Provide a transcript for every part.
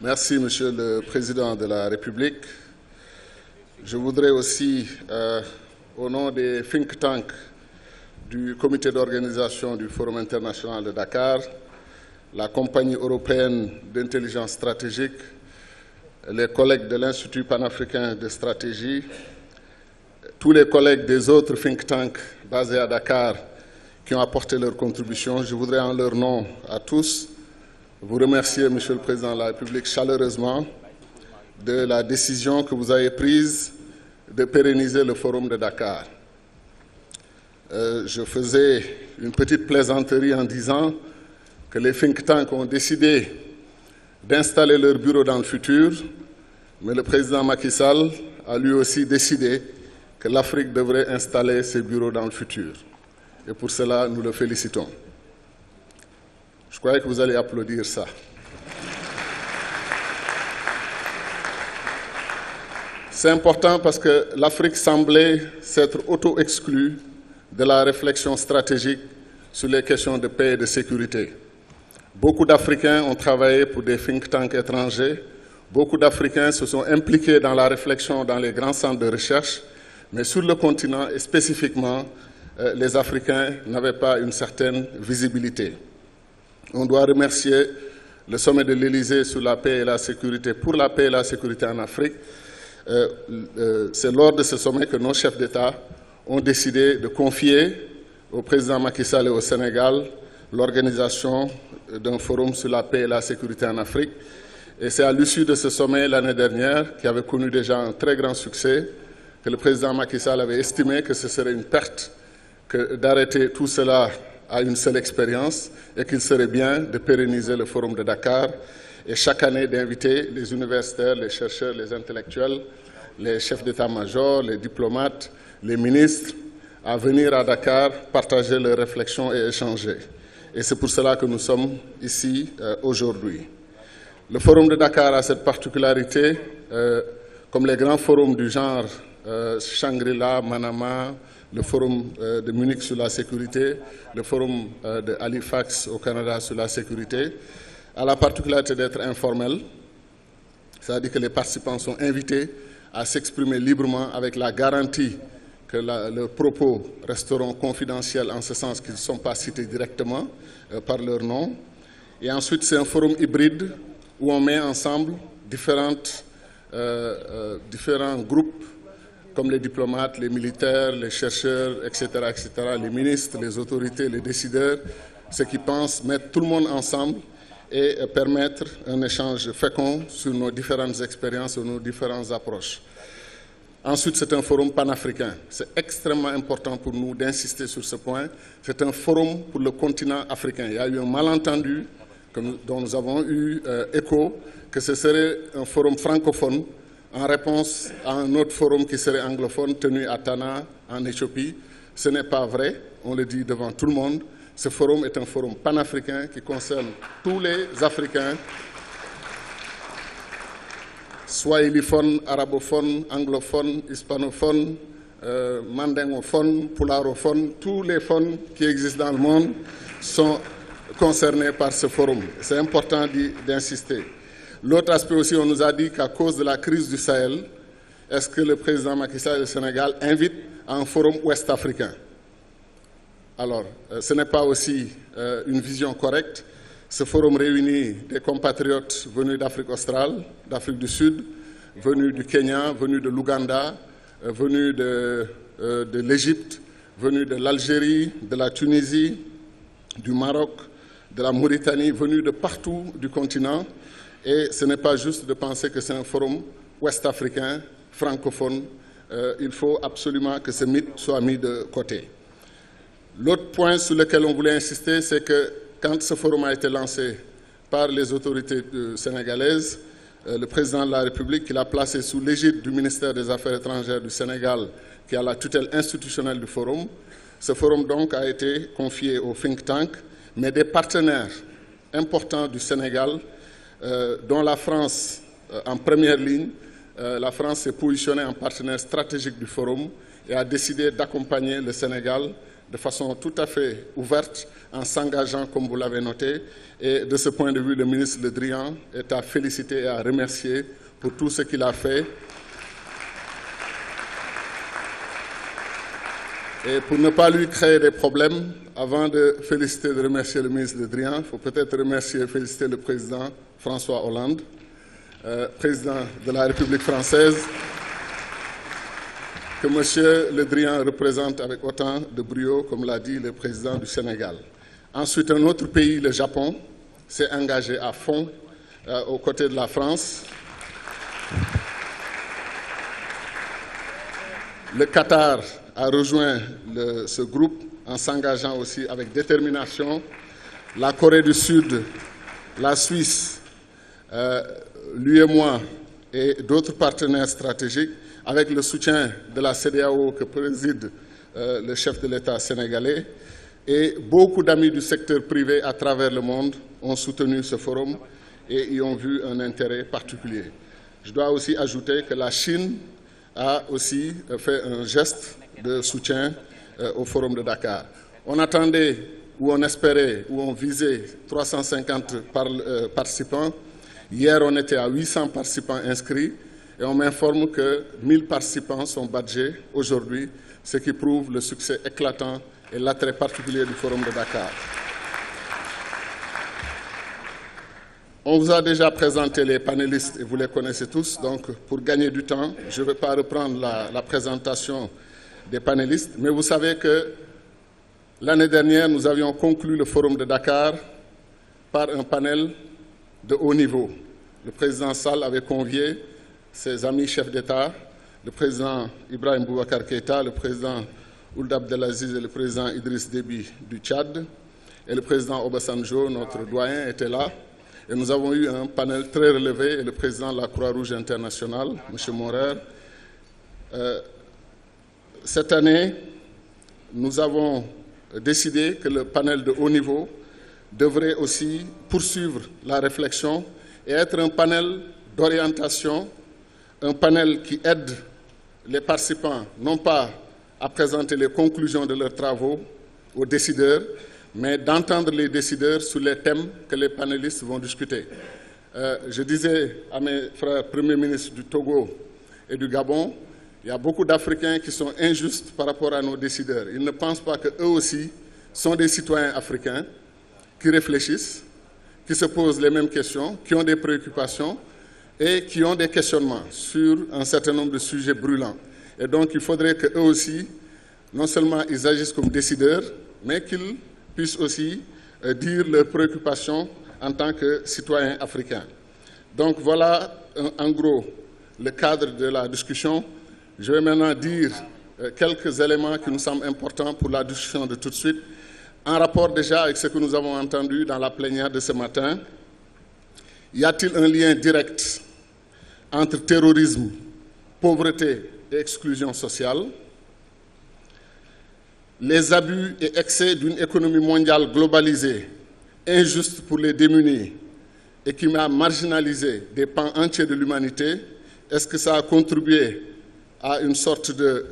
Merci, Monsieur le Président de la République. Je voudrais aussi, au nom des think tanks du comité d'organisation du Forum international de Dakar, la Compagnie européenne d'intelligence stratégique, les collègues de l'Institut panafricain de stratégie, tous les collègues des autres think tanks basés à Dakar qui ont apporté leur contribution, je voudrais en leur nom à tous vous remercier, Monsieur le Président de la République, chaleureusement de la décision que vous avez prise de pérenniser le Forum de Dakar. Je faisais une petite plaisanterie en disant que les think tanks ont décidé d'installer leur bureau dans le futur, mais le président Macky Sall a lui aussi décidé que l'Afrique devrait installer ses bureaux dans le futur. Et pour cela, nous le félicitons. Je croyais que vous allez applaudir ça. C'est important parce que l'Afrique semblait s'être auto-exclue de la réflexion stratégique sur les questions de paix et de sécurité. Beaucoup d'Africains ont travaillé pour des think tanks étrangers. Beaucoup d'Africains se sont impliqués dans la réflexion dans les grands centres de recherche. Mais sur le continent, et spécifiquement, les Africains n'avaient pas une certaine visibilité. On doit remercier le sommet de l'Élysée sur la paix et la sécurité, pour la paix et la sécurité en Afrique. C'est lors de ce sommet que nos chefs d'État ont décidé de confier au président Macky Sall et au Sénégal l'organisation d'un forum sur la paix et la sécurité en Afrique. Et c'est à l'issue de ce sommet l'année dernière, qui avait connu déjà un très grand succès, que le président Macky Sall avait estimé que ce serait une perte que d'arrêter tout cela à une seule expérience et qu'il serait bien de pérenniser le Forum de Dakar et chaque année d'inviter les universitaires, les chercheurs, les intellectuels, les chefs d'état-major, les diplomates, les ministres à venir à Dakar, partager leurs réflexions et échanger. Et c'est pour cela que nous sommes ici aujourd'hui. Le Forum de Dakar a cette particularité, comme les grands forums du genre Shangri-La, Manama, le Forum de Munich sur la sécurité, le Forum de Halifax au Canada sur la sécurité, a la particularité d'être informel, c'est-à-dire que les participants sont invités à s'exprimer librement avec la garantie que leurs propos resteront confidentiels en ce sens qu'ils ne sont pas cités directement par leur nom. Et ensuite, c'est un forum hybride où on met ensemble différents groupes, comme les diplomates, les militaires, les chercheurs, etc., les ministres, les autorités, les décideurs, ceux qui pensent mettre tout le monde ensemble et permettre un échange fécond sur nos différentes expériences et nos différentes approches. Ensuite, c'est un forum panafricain. C'est extrêmement important pour nous d'insister sur ce point. C'est un forum pour le continent africain. Il y a eu un malentendu dont nous avons eu écho, que ce serait un forum francophone en réponse à un autre forum qui serait anglophone tenu à Tana, en Éthiopie. Ce n'est pas vrai, on le dit devant tout le monde. Ce forum est un forum panafricain qui concerne tous les Africains, swahiliphone, arabophone, anglophone, hispanophone, mandingophone, pularophone, tous les phones qui existent dans le monde sont concernés par ce forum. C'est important d'insister. L'autre aspect aussi, on nous a dit qu'à cause de la crise du Sahel, est-ce que le président Macky Sall et le Sénégal invitent à un forum ouest-africain? Alors, ce n'est pas aussi une vision correcte. Ce forum réunit des compatriotes venus d'Afrique australe, d'Afrique du Sud, venus du Kenya, venus de l'Ouganda, venus de l'Égypte, venus de l'Algérie, de la Tunisie, du Maroc, de la Mauritanie, venus de partout du continent. Et ce n'est pas juste de penser que c'est un forum ouest-africain, francophone. Il faut absolument que ce mythe soit mis de côté. L'autre point sur lequel on voulait insister, c'est que quand ce forum a été lancé par les autorités sénégalaises, le président de la République, qui l'a placé sous l'égide du ministère des Affaires étrangères du Sénégal, qui a la tutelle institutionnelle du forum, ce forum donc a été confié au think tank, mais des partenaires importants du Sénégal, dont la France en première ligne. La France s'est positionnée en partenaire stratégique du forum et a décidé d'accompagner le Sénégal de façon tout à fait ouverte en s'engageant, comme vous l'avez noté. Et de ce point de vue, le ministre Le Drian est à féliciter et à remercier pour tout ce qu'il a fait. Et pour ne pas lui créer des problèmes, avant de féliciter et de remercier le ministre Le Drian, il faut peut-être remercier et féliciter le président François Hollande, président de la République française, que M. Le Drian représente avec autant de brio, comme l'a dit le président du Sénégal. Ensuite, un autre pays, le Japon, s'est engagé à fond aux côtés de la France. Le Qatar a rejoint ce groupe en s'engageant aussi avec détermination. La Corée du Sud, la Suisse, l'UEMOA et d'autres partenaires stratégiques, avec le soutien de la CEDEAO que préside le chef de l'État sénégalais, et beaucoup d'amis du secteur privé à travers le monde ont soutenu ce forum et y ont vu un intérêt particulier. Je dois aussi ajouter que la Chine a aussi fait un geste de soutien au forum de Dakar. On attendait, ou on espérait, ou on visait 350 participants. Hier, on était à 800 participants inscrits et on m'informe que 1000 participants sont badgés aujourd'hui, ce qui prouve le succès éclatant et l'attrait particulier du forum de Dakar. On vous a déjà présenté les panélistes et vous les connaissez tous, donc pour gagner du temps, je ne vais pas reprendre la présentation des panélistes, mais vous savez que l'année dernière, nous avions conclu le forum de Dakar par un panel de haut niveau. Le président Sall avait convié ses amis chefs d'État, le président Ibrahim Boubacar Keïta, le président Ould Abdelaziz et le président Idriss Déby du Tchad, et le président Obasanjo, notre doyen, était là. Et nous avons eu un panel très relevé, et le président de la Croix-Rouge internationale, M. Morer. Cette année, nous avons décidé que le panel de haut niveau devrait aussi poursuivre la réflexion et être un panel d'orientation, un panel qui aide les participants non pas à présenter les conclusions de leurs travaux aux décideurs, mais d'entendre les décideurs sur les thèmes que les panélistes vont discuter. Je disais à mes frères premiers ministres du Togo et du Gabon, il y a beaucoup d'Africains qui sont injustes par rapport à nos décideurs. Ils ne pensent pas qu'eux aussi sont des citoyens africains qui réfléchissent, qui se posent les mêmes questions, qui ont des préoccupations et qui ont des questionnements sur un certain nombre de sujets brûlants. Et donc, il faudrait qu'eux aussi, non seulement ils agissent comme décideurs, mais qu'ils puissent aussi dire leurs préoccupations en tant que citoyens africains. Donc, voilà en gros le cadre de la discussion. Je vais maintenant dire quelques éléments qui nous semblent importants pour la discussion de tout de suite, en rapport déjà avec ce que nous avons entendu dans la plénière de ce matin. Y a-t-il un lien direct entre terrorisme, pauvreté et exclusion sociale? Les abus et excès d'une économie mondiale globalisée, injuste pour les démunis et qui a marginalisé des pans entiers de l'humanité, est-ce que ça a contribué à une sorte de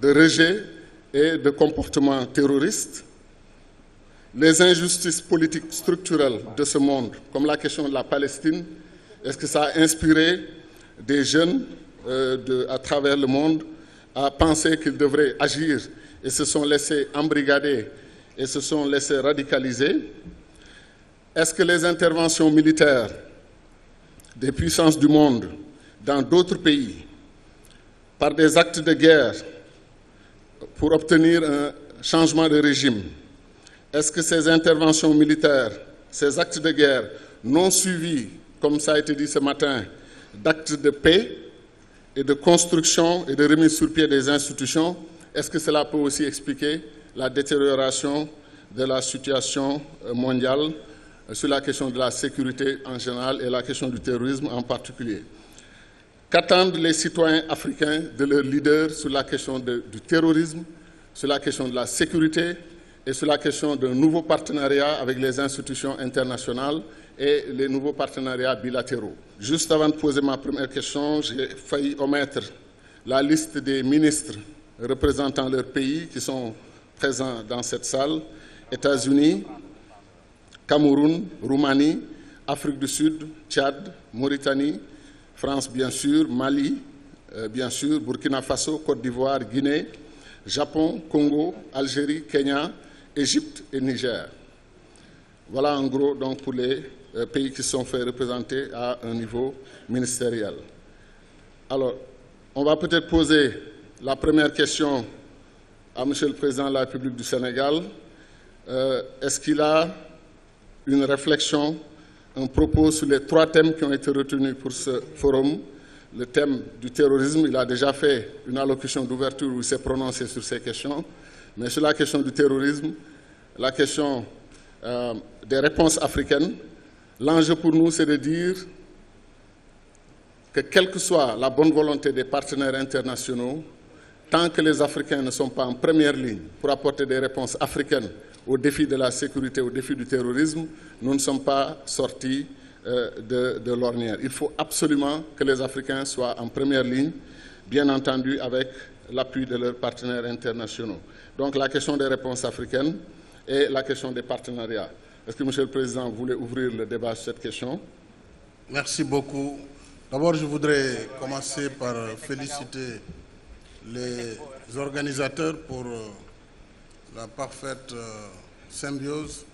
rejet et de comportement terroriste? Les injustices politiques structurelles de ce monde, comme la question de la Palestine, est-ce que ça a inspiré des jeunes à travers le monde à penser qu'ils devraient agir et se sont laissés embrigader et se sont laissés radicaliser? Est-ce que les interventions militaires des puissances du monde dans d'autres pays, par des actes de guerre pour obtenir un changement de régime, est-ce que ces interventions militaires, ces actes de guerre non suivis, comme ça a été dit ce matin, d'actes de paix et de construction et de remise sur pied des institutions, est-ce que cela peut aussi expliquer la détérioration de la situation mondiale sur la question de la sécurité en général et la question du terrorisme en particulier? Qu'attendent les citoyens africains de leurs leaders sur la question du terrorisme, sur la question de la sécurité et sur la question d'un nouveau partenariat avec les institutions internationales et les nouveaux partenariats bilatéraux? Juste avant de poser ma première question, j'ai failli omettre la liste des ministres représentant leur pays qui sont présents dans cette salle, États-Unis, Cameroun, Roumanie, Afrique du Sud, Tchad, Mauritanie, France bien sûr, Mali, bien sûr, Burkina Faso, Côte d'Ivoire, Guinée, Japon, Congo, Algérie, Kenya, Égypte et Niger. Voilà en gros donc pour les pays qui sont fait représenter à un niveau ministériel. Alors, on va peut-être poser la première question à Monsieur le Président de la République du Sénégal. Est-ce qu'il a une réflexion, un propos sur les 3 thèmes qui ont été retenus pour ce forum? Le thème du terrorisme, il a déjà fait une allocution d'ouverture où il s'est prononcé sur ces questions. Mais sur la question du terrorisme, la question des réponses africaines, l'enjeu pour nous, c'est de dire que quelle que soit la bonne volonté des partenaires internationaux, tant que les Africains ne sont pas en première ligne pour apporter des réponses africaines aux défis de la sécurité, aux défis du terrorisme, nous ne sommes pas sortis de l'ornière. Il faut absolument que les Africains soient en première ligne, bien entendu avec l'appui de leurs partenaires internationaux. Donc la question des réponses africaines et la question des partenariats. Est-ce que, Monsieur le Président, vous voulez ouvrir le débat sur cette question? Merci beaucoup. D'abord, je voudrais commencer par féliciter les organisateurs pour la parfaite symbiose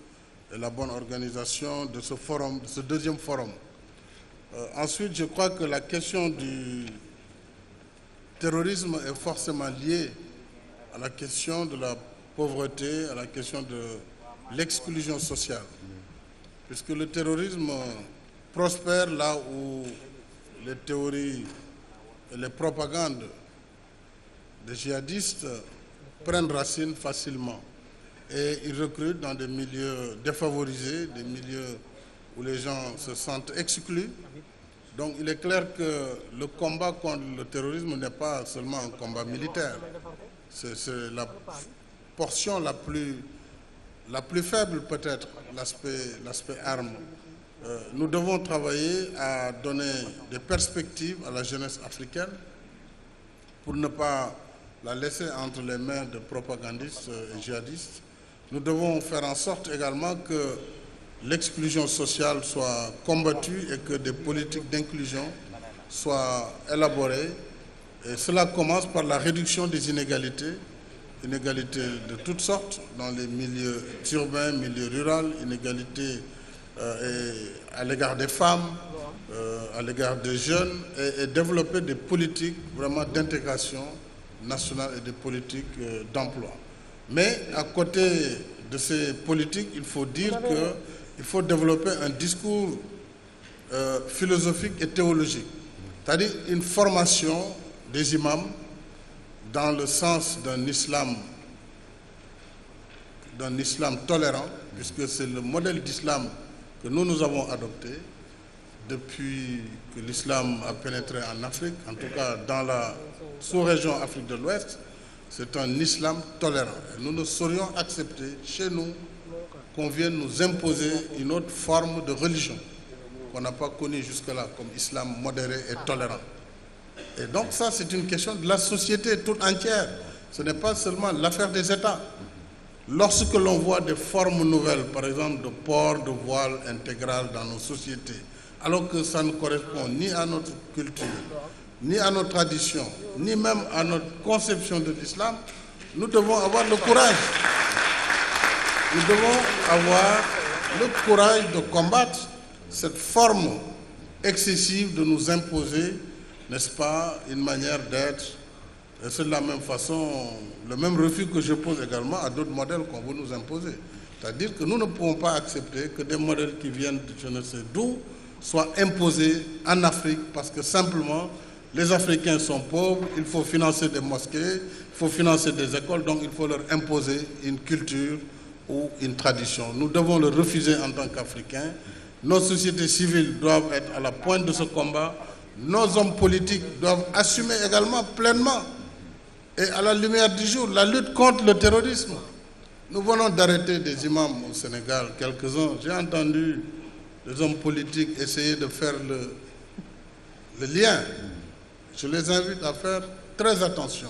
et la bonne organisation de ce forum, de ce deuxième forum. Ensuite, je crois que la question du terrorisme est forcément liée à la question de la pauvreté, à la question de l'exclusion sociale. Puisque le terrorisme prospère là où les théories et les propagandes des djihadistes prennent racine facilement. Et ils recrutent dans des milieux défavorisés, des milieux où les gens se sentent exclus. Donc il est clair que le combat contre le terrorisme n'est pas seulement un combat militaire. C'est la portion la plus faible peut-être, l'aspect arme. Nous devons travailler à donner des perspectives à la jeunesse africaine pour ne pas la laisser entre les mains de propagandistes et djihadistes. Nous devons faire en sorte également que l'exclusion sociale soit combattue et que des politiques d'inclusion soient élaborées. Et cela commence par la réduction des inégalités de toutes sortes dans les milieux urbains, milieux ruraux, inégalités à l'égard des femmes, à l'égard des jeunes, et développer des politiques vraiment d'intégration nationale et des politiques d'emploi. Mais à côté de ces politiques, il faut dire qu'il faut développer un discours philosophique et théologique, c'est-à-dire une formation des imams dans le sens d'un islam tolérant, puisque c'est le modèle d'islam que nous avons adopté depuis que l'islam a pénétré en Afrique, en tout cas dans la sous-région Afrique de l'Ouest. C'est un islam tolérant. Et nous ne saurions accepter chez nous qu'on vienne nous imposer une autre forme de religion qu'on n'a pas connue jusque-là comme islam modéré et tolérant. Et donc ça, c'est une question de la société toute entière. Ce n'est pas seulement l'affaire des États. Lorsque l'on voit des formes nouvelles, par exemple de port de voile intégral dans nos sociétés, alors que ça ne correspond ni à notre culture, ni à nos traditions, ni même à notre conception de l'islam, nous devons avoir le courage. Nous devons avoir le courage de combattre cette forme excessive de nous imposer, n'est-ce pas, une manière d'être. Et c'est de la même façon, le même refus que je pose également à d'autres modèles qu'on veut nous imposer. C'est-à-dire que nous ne pouvons pas accepter que des modèles qui viennent de je ne sais d'où soient imposés en Afrique parce que simplement les Africains sont pauvres, il faut financer des mosquées, il faut financer des écoles, donc il faut leur imposer une culture ou une tradition. Nous devons le refuser en tant qu'Africains. Nos sociétés civiles doivent être à la pointe de ce combat. Nos hommes politiques doivent assumer également pleinement et à la lumière du jour la lutte contre le terrorisme. Nous venons d'arrêter des imams au Sénégal, quelques-uns. J'ai entendu des hommes politiques essayer de faire le lien. Je les invite à faire très attention.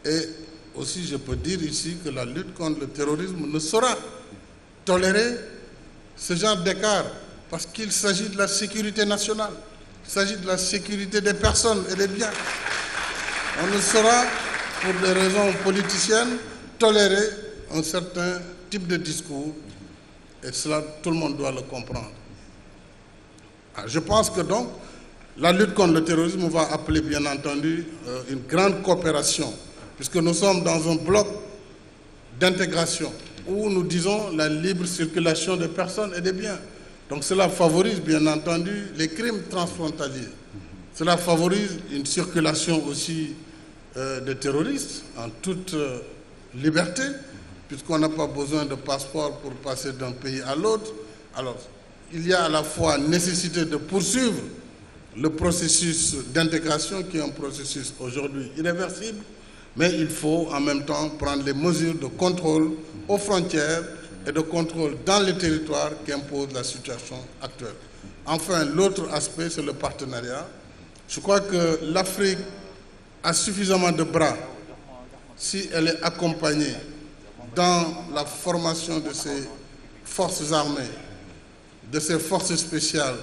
Et aussi, je peux dire ici que la lutte contre le terrorisme ne saura tolérer ce genre d'écart, parce qu'il s'agit de la sécurité nationale, il s'agit de la sécurité des personnes et des biens. On ne saura, pour des raisons politiciennes, tolérer un certain type de discours, et cela, tout le monde doit le comprendre. Je pense que donc, la lutte contre le terrorisme va appeler, bien entendu, une grande coopération, puisque nous sommes dans un bloc d'intégration, où nous disons la libre circulation des personnes et des biens. Donc cela favorise, bien entendu, les crimes transfrontaliers. Cela favorise une circulation aussi des terroristes en toute liberté, puisqu'on n'a pas besoin de passeport pour passer d'un pays à l'autre. Alors, il y a à la fois nécessité de poursuivre le processus d'intégration, qui est un processus aujourd'hui irréversible, mais il faut en même temps prendre les mesures de contrôle aux frontières et de contrôle dans les territoires qu'impose la situation actuelle. Enfin, l'autre aspect, c'est le partenariat. Je crois que l'Afrique a suffisamment de bras si elle est accompagnée dans la formation de ses forces armées, de ses forces spéciales,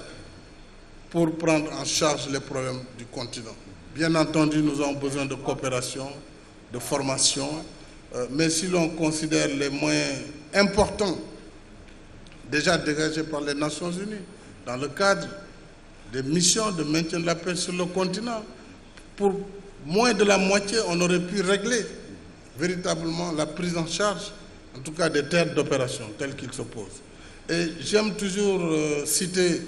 pour prendre en charge les problèmes du continent. Bien entendu, nous avons besoin de coopération, de formation, mais si l'on considère les moyens importants déjà dégagés par les Nations Unies dans le cadre des missions de maintien de la paix sur le continent, pour moins de la moitié, on aurait pu régler véritablement la prise en charge, en tout cas des terres d'opération telles qu'ils se posent. Et j'aime toujours citer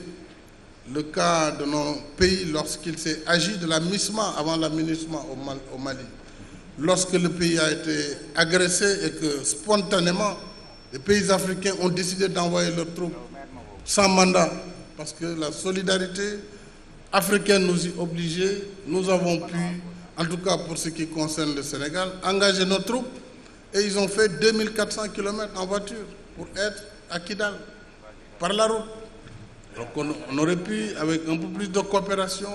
le cas de nos pays lorsqu'il s'est agi de la MISMA avant la MINUSMA au Mali. Lorsque le pays a été agressé et que spontanément les pays africains ont décidé d'envoyer leurs troupes sans mandat, parce que la solidarité africaine nous y obligeait, nous avons pu, en tout cas pour ce qui concerne le Sénégal, engager nos troupes, et ils ont fait 2400 km en voiture pour être à Kidal, par la route. Donc on aurait pu, avec un peu plus de coopération,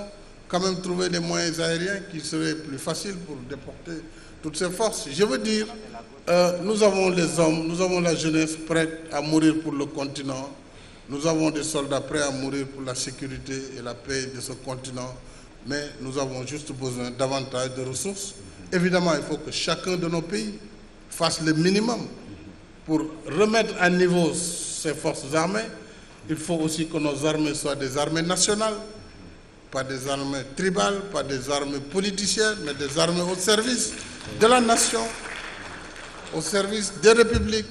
quand même trouver des moyens aériens qui seraient plus faciles pour déporter toutes ces forces. Je veux dire, nous avons les hommes, nous avons la jeunesse prête à mourir pour le continent, nous avons des soldats prêts à mourir pour la sécurité et la paix de ce continent, mais nous avons juste besoin davantage de ressources. Évidemment, il faut que chacun de nos pays fasse le minimum pour remettre à niveau ses forces armées. Il faut aussi que nos armées soient des armées nationales, pas des armées tribales, pas des armées politiciennes, mais des armées au service de la nation, au service des républiques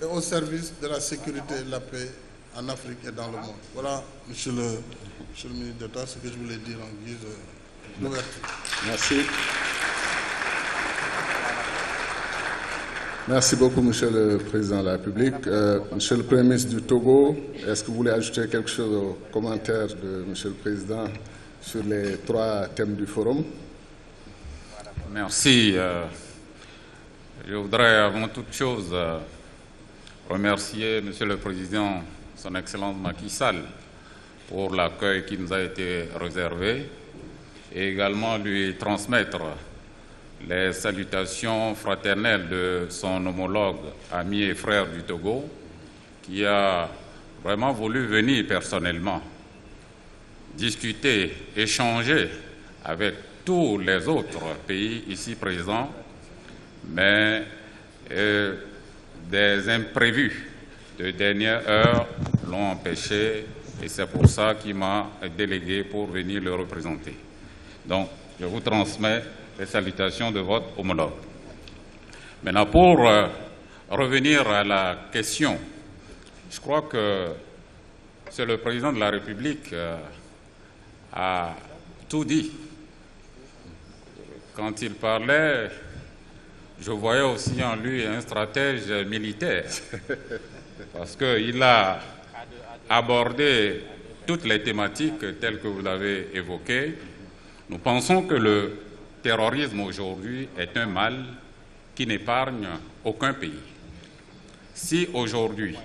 et au service de la sécurité et de la paix en Afrique et dans le monde. Voilà, monsieur le ministre d'État, ce que je voulais dire en guise d'ouverture. Merci. Merci beaucoup, Monsieur le Président de la République. Monsieur le Premier ministre du Togo, est-ce que vous voulez ajouter quelque chose aux commentaires de Monsieur le Président sur les 3 thèmes du forum? Merci. Je voudrais avant toute chose remercier Monsieur le Président, Son Excellence Macky Sall, pour l'accueil qui nous a été réservé et également lui transmettre les salutations fraternelles de son homologue, ami et frère du Togo, qui a vraiment voulu venir personnellement discuter, échanger avec tous les autres pays ici présents, mais des imprévus de dernière heure l'ont empêché et c'est pour ça qu'il m'a délégué pour venir le représenter. Donc, je vous transmets les salutations de votre homologue. Maintenant, pour revenir à la question, je crois que c'est le président de la République a tout dit. Quand il parlait, je voyais aussi en lui un stratège militaire, parce qu'il a abordé toutes les thématiques telles que vous l'avez évoquées. Nous pensons que le terrorisme aujourd'hui est un mal qui n'épargne aucun pays. Si aujourd'hui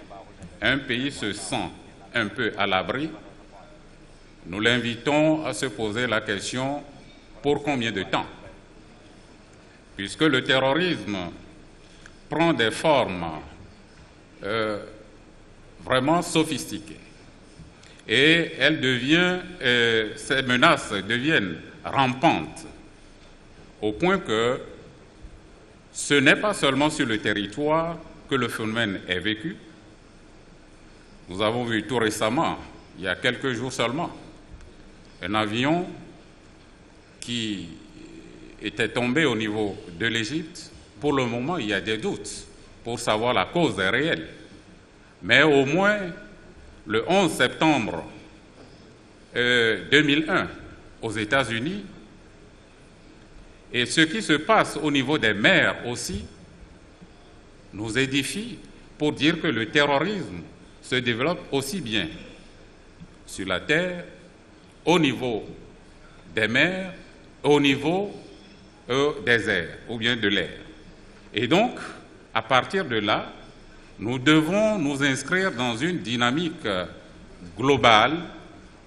un pays se sent un peu à l'abri, nous l'invitons à se poser la question: pour combien de temps? puisque le terrorisme prend des formes vraiment sophistiquées. Et ces menaces deviennent rampantes, au point que ce n'est pas seulement sur le territoire que le phénomène est vécu. Nous avons vu tout récemment, il y a quelques jours seulement, un avion qui était tombé au niveau de l'Égypte. Pour le moment, il y a des doutes pour savoir la cause réelle. Mais au moins, le 11 septembre 2001, aux États-Unis, et ce qui se passe au niveau des mers aussi, nous édifie pour dire que le terrorisme se développe aussi bien sur la terre, au niveau des mers, au niveau des airs ou bien de l'air. Et donc, à partir de là, nous devons nous inscrire dans une dynamique globale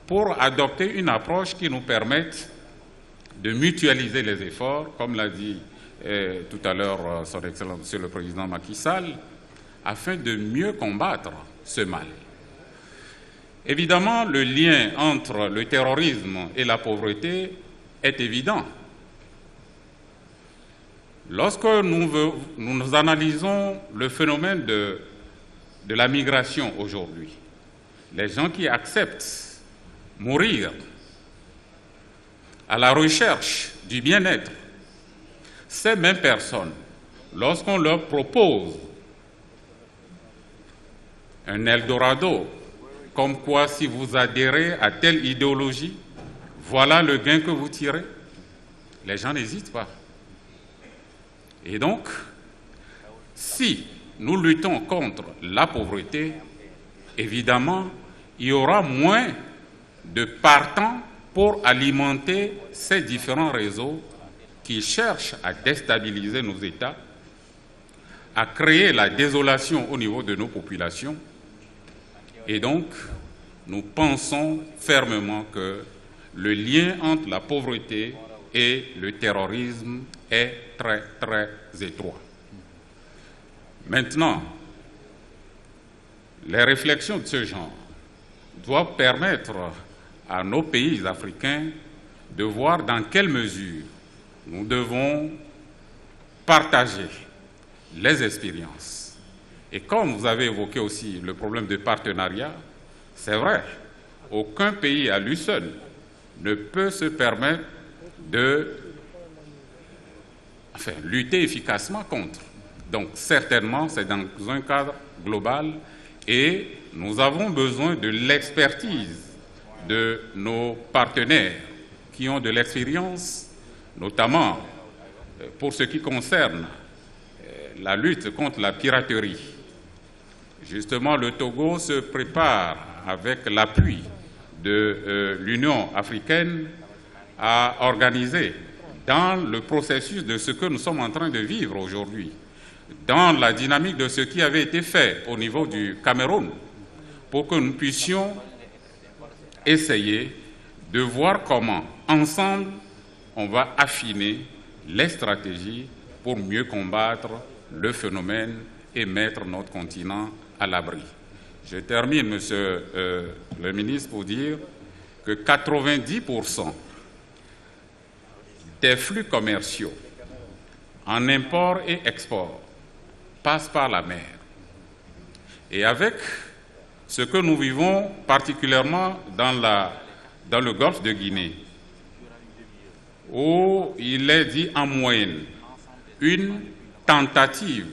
pour adopter une approche qui nous permette de mutualiser les efforts, comme l'a dit tout à l'heure son Excellence Monsieur le Président Macky Sall, afin de mieux combattre ce mal. Évidemment, le lien entre le terrorisme et la pauvreté est évident. Lorsque nous analysons le phénomène de la migration aujourd'hui, les gens qui acceptent mourir à la recherche du bien-être, ces mêmes personnes, lorsqu'on leur propose un Eldorado, comme quoi si vous adhérez à telle idéologie, voilà le gain que vous tirez, les gens n'hésitent pas. Et donc, si nous luttons contre la pauvreté, évidemment, il y aura moins de partants pour alimenter ces différents réseaux qui cherchent à déstabiliser nos États, à créer la désolation au niveau de nos populations. Et donc, nous pensons fermement que le lien entre la pauvreté et le terrorisme est très, très étroit. Maintenant, les réflexions de ce genre doivent permettre à nos pays africains de voir dans quelle mesure nous devons partager les expériences. Et comme vous avez évoqué aussi le problème de partenariat, c'est vrai, aucun pays à lui seul ne peut se permettre de lutter efficacement contre. Donc certainement, c'est dans un cadre global et nous avons besoin de l'expertise de nos partenaires qui ont de l'expérience, notamment pour ce qui concerne la lutte contre la piraterie. Justement, le Togo se prépare avec l'appui de l'Union africaine à organiser dans le processus de ce que nous sommes en train de vivre aujourd'hui, dans la dynamique de ce qui avait été fait au niveau du Cameroun, pour que nous puissions essayer de voir comment, ensemble, on va affiner les stratégies pour mieux combattre le phénomène et mettre notre continent à l'abri. Je termine, Monsieur le ministre, pour dire que 90% des flux commerciaux en import et export passent par la mer. Et avec ce que nous vivons particulièrement dans le golfe de Guinée, où il est dit en moyenne une tentative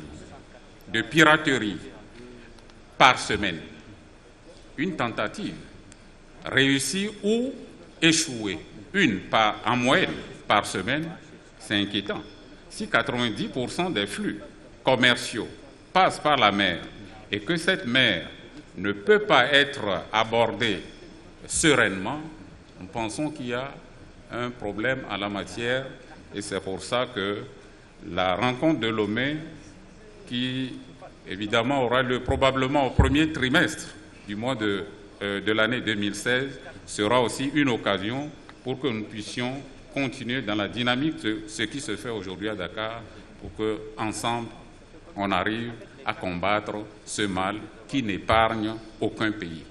de piraterie par semaine, une tentative réussie ou échouée, en moyenne par semaine, c'est inquiétant. Si 90% des flux commerciaux passent par la mer et que cette mer ne peut pas être abordée sereinement, nous pensons qu'il y a un problème en la matière et c'est pour ça que la rencontre de Lomé, qui évidemment aura lieu probablement au premier trimestre du mois de l'année 2016, sera aussi une occasion pour que nous puissions continuer dans la dynamique de ce qui se fait aujourd'hui à Dakar pour qu'ensemble, on arrive à combattre ce mal qui n'épargne aucun pays.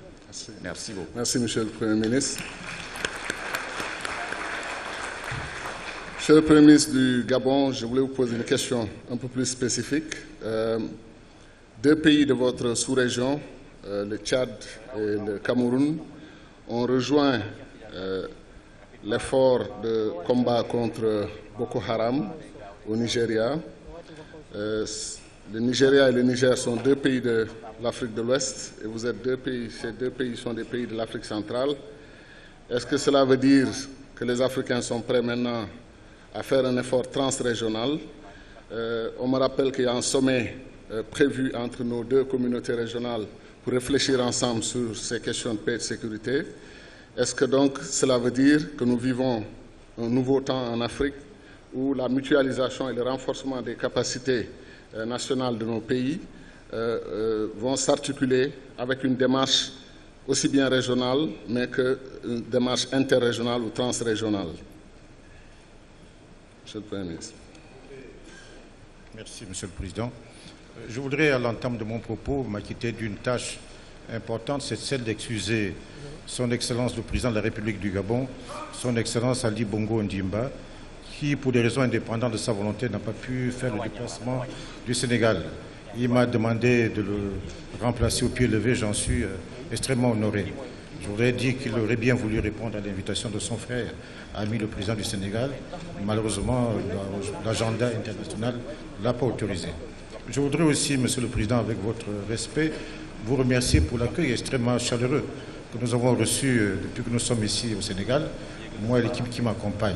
Merci beaucoup. Merci, Monsieur le Premier ministre. Monsieur le Premier ministre du Gabon, je voulais vous poser une question un peu plus spécifique. Deux pays de votre sous-région, le Tchad et le Cameroun, ont rejoint l'effort de combat contre Boko Haram au Nigeria. Le Nigeria et le Niger sont deux pays de l'Afrique de l'Ouest et vous êtes ces deux pays sont des pays de l'Afrique centrale. Est-ce que cela veut dire que les Africains sont prêts maintenant à faire un effort transrégional? On me rappelle qu'il y a un sommet prévu entre nos deux communautés régionales pour réfléchir ensemble sur ces questions de paix et de sécurité. Est-ce que donc cela veut dire que nous vivons un nouveau temps en Afrique où la mutualisation et le renforcement des capacités nationales de nos pays vont s'articuler avec une démarche aussi bien régionale, mais qu'une démarche interrégionale ou transrégionale? Monsieur le Premier ministre. Merci, Monsieur le Président. Je voudrais, à l'entame de mon propos, m'acquitter d'une tâche importante, c'est celle d'excuser Son Excellence le Président de la République du Gabon, Son Excellence Ali Bongo Ondimba, qui, pour des raisons indépendantes de sa volonté, n'a pas pu faire le déplacement du Sénégal. Il m'a demandé de le remplacer au pied levé, j'en suis extrêmement honoré. Je voudrais dire qu'il aurait bien voulu répondre à l'invitation de son frère, ami le président du Sénégal. Malheureusement, l'agenda international ne l'a pas autorisé. Je voudrais aussi, Monsieur le Président, avec votre respect, vous remercier pour l'accueil extrêmement chaleureux que nous avons reçu depuis que nous sommes ici au Sénégal, moi et l'équipe qui m'accompagne.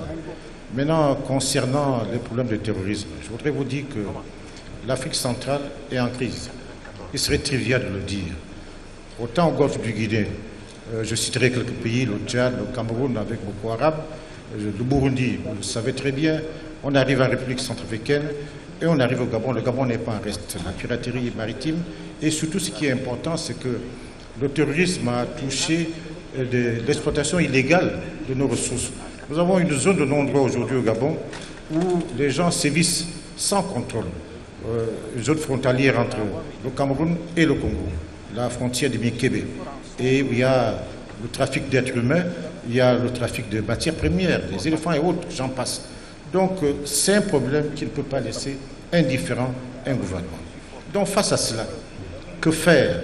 Maintenant, concernant les problèmes de terrorisme, je voudrais vous dire que l'Afrique centrale est en crise. Il serait trivial de le dire. Autant au golfe du Guinée, je citerai quelques pays, le Tchad, le Cameroun avec Boko Haram, le Burundi, vous le savez très bien, on arrive en République centrafricaine et on arrive au Gabon. Le Gabon n'est pas en reste. La piraterie maritime et surtout ce qui est important, c'est que le terrorisme a touché l'exploitation illégale de nos ressources. Nous avons une zone de non-droit aujourd'hui au Gabon où les gens sévissent sans contrôle. Une zone frontalière entre le Cameroun et le Congo, la frontière de Mikébé. Et il y a le trafic d'êtres humains, il y a le trafic de matières premières, des éléphants et autres, j'en passe. Donc c'est un problème qui ne peut pas laisser indifférent un gouvernement. Donc face à cela, que faire?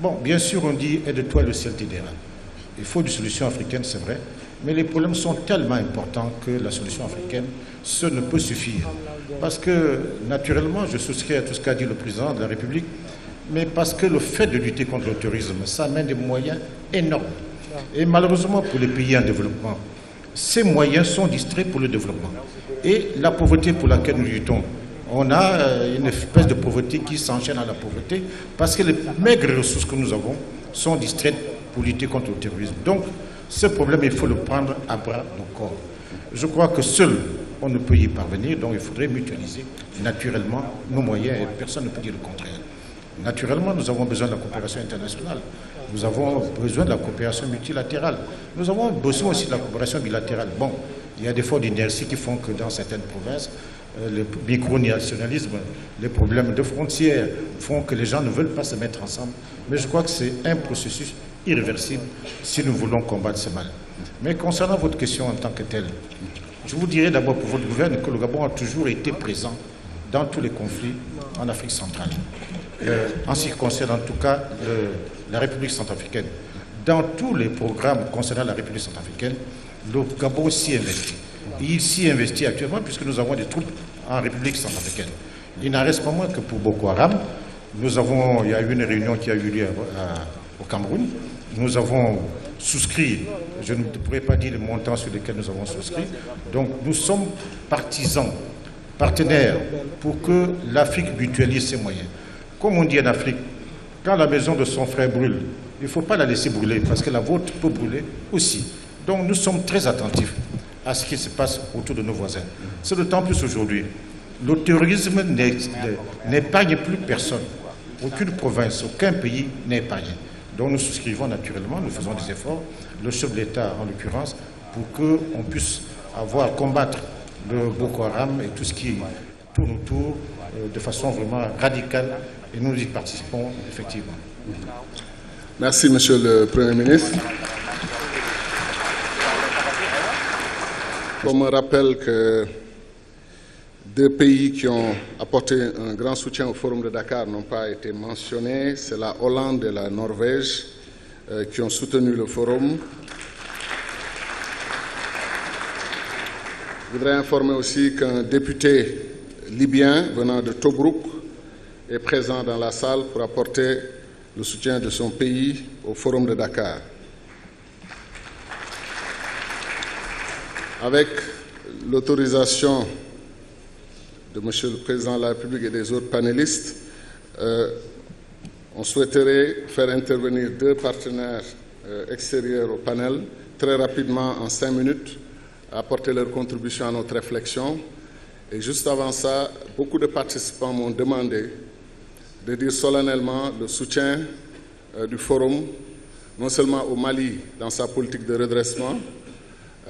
Bon, bien sûr on dit aide-toi le ciel t'aidera. Il faut une solution africaine, c'est vrai, mais les problèmes sont tellement importants que la solution africaine, ce ne peut suffire. Parce que, naturellement, je souscris à tout ce qu'a dit le président de la République, mais parce que le fait de lutter contre le terrorisme, ça amène des moyens énormes. Et malheureusement, pour les pays en développement, ces moyens sont distraits pour le développement. Et la pauvreté pour laquelle nous luttons, on a une espèce de pauvreté qui s'enchaîne à la pauvreté, parce que les maigres ressources que nous avons sont distraites pour lutter contre le terrorisme. Donc, ce problème, il faut le prendre à bras le corps. Je crois que seul, on ne peut y parvenir, donc il faudrait mutualiser naturellement nos moyens et personne ne peut dire le contraire. Naturellement, nous avons besoin de la coopération internationale, nous avons besoin de la coopération multilatérale, nous avons besoin aussi de la coopération bilatérale. Bon, il y a des forts d'inertie qui font que dans certaines provinces, le micronationalisme, les problèmes de frontières font que les gens ne veulent pas se mettre ensemble. Mais je crois que c'est un processus irréversible si nous voulons combattre ce mal. Mais concernant votre question en tant que telle, je vous dirais d'abord pour votre gouvernement que le Gabon a toujours été présent dans tous les conflits en Afrique centrale. En ce qui concerne en tout cas la République centrafricaine. Dans tous les programmes concernant la République centrafricaine, le Gabon s'y investit. Il s'y investit actuellement puisque nous avons des troupes en République centrafricaine. Il n'en reste pas moins que pour Boko Haram, il y a eu une réunion qui a eu lieu au Cameroun. Nous avons souscrit, je ne pourrais pas dire le montant sur lequel nous avons souscrit, donc nous sommes partisans, partenaires pour que l'Afrique mutualise ses moyens. Comme on dit en Afrique, quand la maison de son frère brûle, il ne faut pas la laisser brûler parce que la vôtre peut brûler aussi. Donc nous sommes très attentifs à ce qui se passe autour de nos voisins. C'est d'autant plus aujourd'hui. Le terrorisme n'épargne plus personne. Aucune province, aucun pays n'est épargné. Donc nous souscrivons naturellement, nous faisons des efforts, le chef de l'État en l'occurrence, pour qu'on puisse à voir combattre le Boko Haram et tout ce qui tourne autour de façon vraiment radicale, et nous y participons effectivement. Merci, Monsieur le Premier ministre. On me rappelle que deux pays qui ont apporté un grand soutien au Forum de Dakar n'ont pas été mentionnés. C'est la Hollande et la Norvège qui ont soutenu le Forum. Je voudrais informer aussi qu'un député libyen venant de Tobrouk est présent dans la salle pour apporter le soutien de son pays au Forum de Dakar. Avec l'autorisation de M. le Président de la République et des autres panélistes, on souhaiterait faire intervenir deux partenaires extérieurs au panel très rapidement en 5 minutes, apporter leur contribution à notre réflexion. Et juste avant ça, beaucoup de participants m'ont demandé de dire solennellement le soutien du Forum, non seulement au Mali dans sa politique de redressement,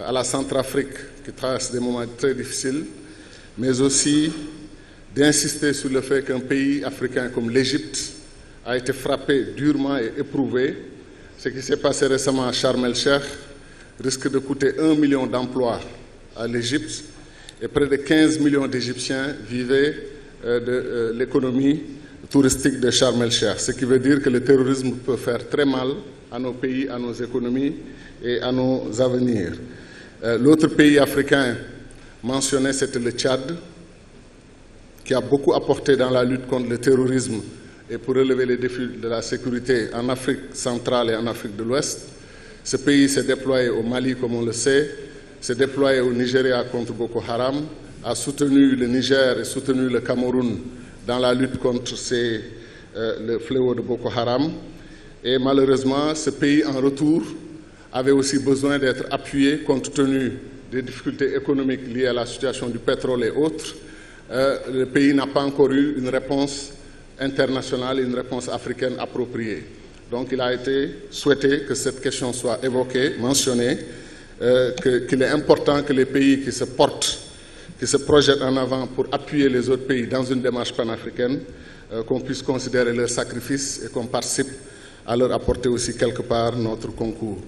à la Centrafrique qui traverse des moments très difficiles, mais aussi d'insister sur le fait qu'un pays africain comme l'Égypte a été frappé durement et éprouvé. Ce qui s'est passé récemment à Sharm el-Sheikh risque de coûter 1 million d'emplois à l'Égypte et près de 15 millions d'Égyptiens vivaient de l'économie touristique de Sharm el-Sheikh. Ce qui veut dire que le terrorisme peut faire très mal à nos pays, à nos économies et à nos avenirs. L'autre pays africain mentionné, c'était le Tchad, qui a beaucoup apporté dans la lutte contre le terrorisme et pour relever les défis de la sécurité en Afrique centrale et en Afrique de l'Ouest. Ce pays s'est déployé au Mali, comme on le sait, s'est déployé au Nigeria contre Boko Haram, a soutenu le Niger et soutenu le Cameroun dans la lutte contre le fléau de Boko Haram. Et malheureusement, ce pays, en retour, avait aussi besoin d'être appuyé compte tenu des difficultés économiques liées à la situation du pétrole et autres. Le pays n'a pas encore eu une réponse internationale, une réponse africaine appropriée. Donc il a été souhaité que cette question soit évoquée, mentionnée, qu'il est important que les pays qui se portent, qui se projettent en avant pour appuyer les autres pays dans une démarche panafricaine, qu'on puisse considérer leur sacrifice et qu'on participe à leur apporter aussi quelque part notre concours.